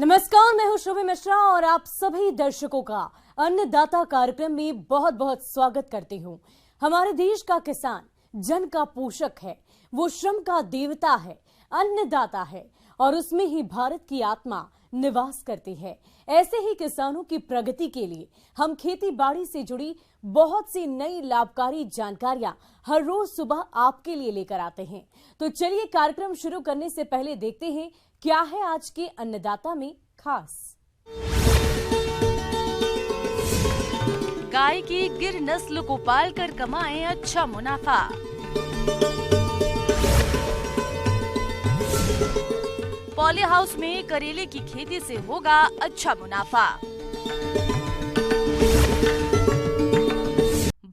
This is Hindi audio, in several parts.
नमस्कार, मैं हूं श्रुति मिश्रा और आप सभी दर्शकों का अन्नदाता कार्यक्रम में बहुत बहुत स्वागत करती हूं। हमारे देश का किसान जन का पोषक है, वो श्रम का देवता है, अन्नदाता है और उसमें ही भारत की आत्मा निवास करती है। ऐसे ही किसानों की प्रगति के लिए हम खेती बाड़ी से जुड़ी बहुत सी नई लाभकारी जानकारियां हर रोज सुबह आपके लिए लेकर आते हैं। तो चलिए कार्यक्रम शुरू करने से पहले देखते हैं क्या है आज के अन्नदाता में खास। गाय की गिर नस्ल को पालकर कमाएं अच्छा मुनाफा। पॉली हाउस में करेले की खेती से होगा अच्छा मुनाफा।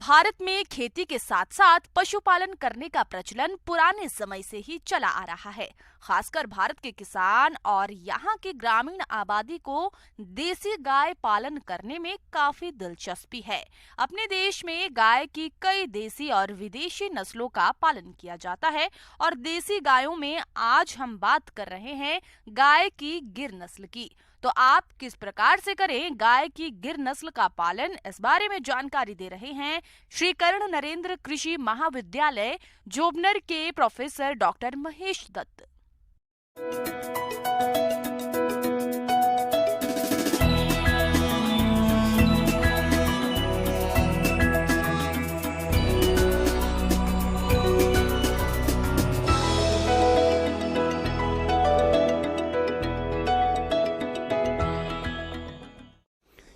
भारत में खेती के साथ साथ पशुपालन करने का प्रचलन पुराने समय से ही चला आ रहा है। खासकर भारत के किसान और यहाँ की ग्रामीण आबादी को देसी गाय पालन करने में काफी दिलचस्पी है। अपने देश में गाय की कई देसी और विदेशी नस्लों का पालन किया जाता है और देसी गायों में आज हम बात कर रहे हैं गाय की गिर नस्ल की। तो आप किस प्रकार से करें गाय की गिर नस्ल का पालन, इस बारे में जानकारी दे रहे हैं श्री कर्ण नरेंद्र कृषि महाविद्यालय जोबनर के प्रोफेसर डॉक्टर महेश दत्त।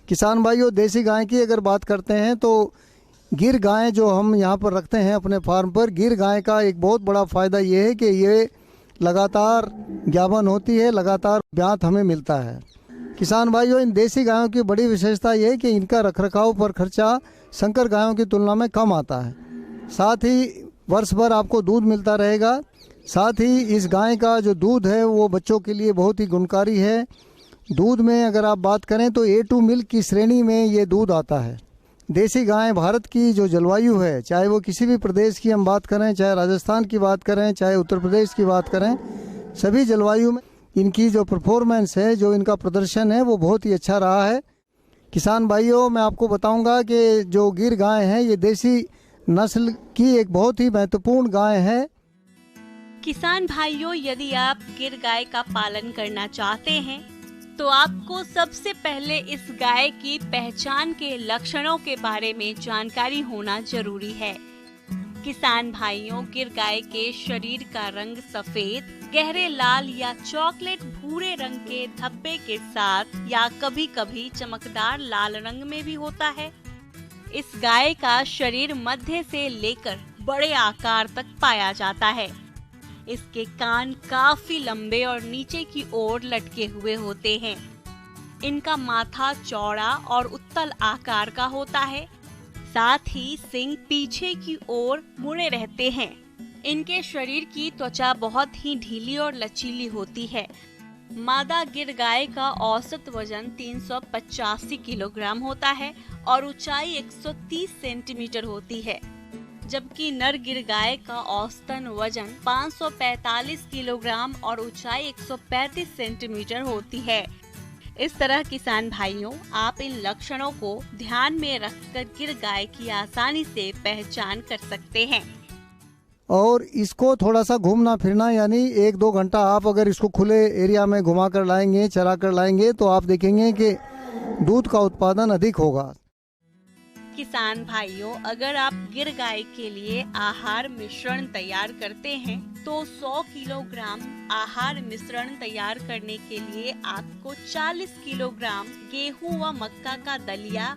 किसान भाइयों, देसी गाय की अगर बात करते हैं तो गिर गाय जो हम यहाँ पर रखते हैं अपने फार्म पर, गिर गाय का एक बहुत बड़ा फ़ायदा ये है कि ये लगातार ज्ञापन होती है, लगातार ब्यात हमें मिलता है। किसान भाइयों, इन देसी गायों की बड़ी विशेषता ये है कि इनका रखरखाव पर खर्चा संकर गायों की तुलना में कम आता है। साथ ही वर्ष भर आपको दूध मिलता रहेगा। साथ ही इस गाय का जो दूध है वो बच्चों के लिए बहुत ही गुणकारी है। दूध में अगर आप बात करें तो A2 मिल्क की श्रेणी में ये दूध आता है। देसी गाय भारत की जो जलवायु है, चाहे वो किसी भी प्रदेश की हम बात करें, चाहे राजस्थान की बात करें, चाहे उत्तर प्रदेश की बात करें, सभी जलवायु में इनकी जो परफॉर्मेंस है, जो इनका प्रदर्शन है, वो बहुत ही अच्छा रहा है। किसान भाइयों, मैं आपको बताऊंगा कि जो गिर गाय है ये देसी नस्ल की एक बहुत ही महत्वपूर्ण गाय है। किसान भाइयों, यदि आप गिर गाय का पालन करना चाहते हैं तो आपको सबसे पहले इस गाय की पहचान के लक्षणों के बारे में जानकारी होना जरूरी है। किसान भाइयों, गिर गाय के शरीर का रंग सफेद, गहरे लाल या चॉकलेट भूरे रंग के धब्बे के साथ या कभी कभी चमकदार लाल रंग में भी होता है। इस गाय का शरीर मध्य से लेकर बड़े आकार तक पाया जाता है। इसके कान काफी लंबे और नीचे की ओर लटके हुए होते हैं। इनका माथा चौड़ा और उत्तल आकार का होता है। साथ ही सींग पीछे की ओर मुड़े रहते हैं। इनके शरीर की त्वचा बहुत ही ढीली और लचीली होती है। मादा गिर गाय का औसत वजन 385 किलोग्राम होता है और ऊंचाई 130 सेंटीमीटर होती है, जबकि नर गिर गाय का औसतन वजन 545 किलोग्राम और ऊंचाई 135 सेंटीमीटर होती है। इस तरह किसान भाइयों, आप इन लक्षणों को ध्यान में रखकर गिर गाय की आसानी से पहचान कर सकते हैं। और इसको थोड़ा सा घूमना फिरना, यानी 1-2 घंटा आप अगर इसको खुले एरिया में घुमा कर लाएंगे, चरा कर लाएंगे, तो आप देखेंगे कि दूध का उत्पादन अधिक होगा। किसान भाइयों, अगर आप गिर गाय के लिए आहार मिश्रण तैयार करते हैं तो 100 किलोग्राम आहार मिश्रण तैयार करने के लिए आपको 40 किलोग्राम गेहूं व मक्का का दलिया,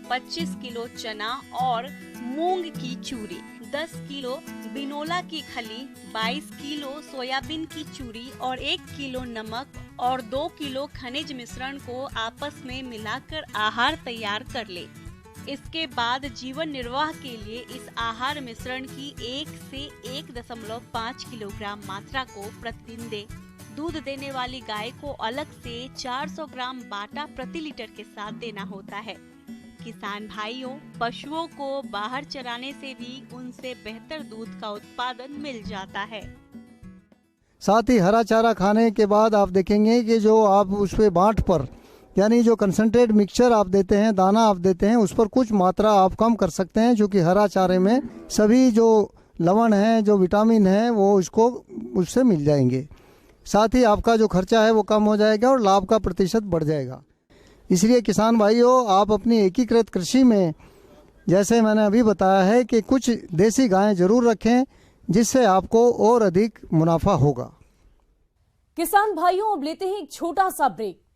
25 किलो चना और मूंग की चूरी, 10 किलो बिनोला की खली, 22 किलो सोयाबीन की चूरी और 1 किलो नमक और 2 किलो खनिज मिश्रण को आपस में मिलाकर आहार तैयार कर ले। इसके बाद जीवन निर्वाह के लिए इस आहार मिश्रण की 1 से 1.5 किलोग्राम मात्रा को प्रतिदिन दे। दूध देने वाली गाय को अलग से 400 ग्राम बाटा प्रति लीटर के साथ देना होता है। किसान भाइयों, पशुओं को बाहर चराने से भी उनसे बेहतर दूध का उत्पादन मिल जाता है। साथ ही हरा चारा खाने के बाद आप देखेंगे कि जो आप उस पर बाँट पर यानी जो कंसनट्रेट मिक्सचर आप देते हैं, दाना आप देते हैं, उस पर कुछ मात्रा आप कम कर सकते हैं, क्योंकि हरा चारे में सभी जो लवण हैं, जो विटामिन हैं, वो उससे मिल जाएंगे। साथ ही आपका जो खर्चा है वो कम हो जाएगा और लाभ का प्रतिशत बढ़ जाएगा। इसलिए किसान भाइयों, आप अपनी एकीकृत कृषि में जैसे मैंने अभी बताया है कि कुछ देसी गायें जरूर रखें, जिससे आपको और अधिक मुनाफा होगा। किसान भाइयों, अब लेते हैं एक छोटा सा ब्रेक।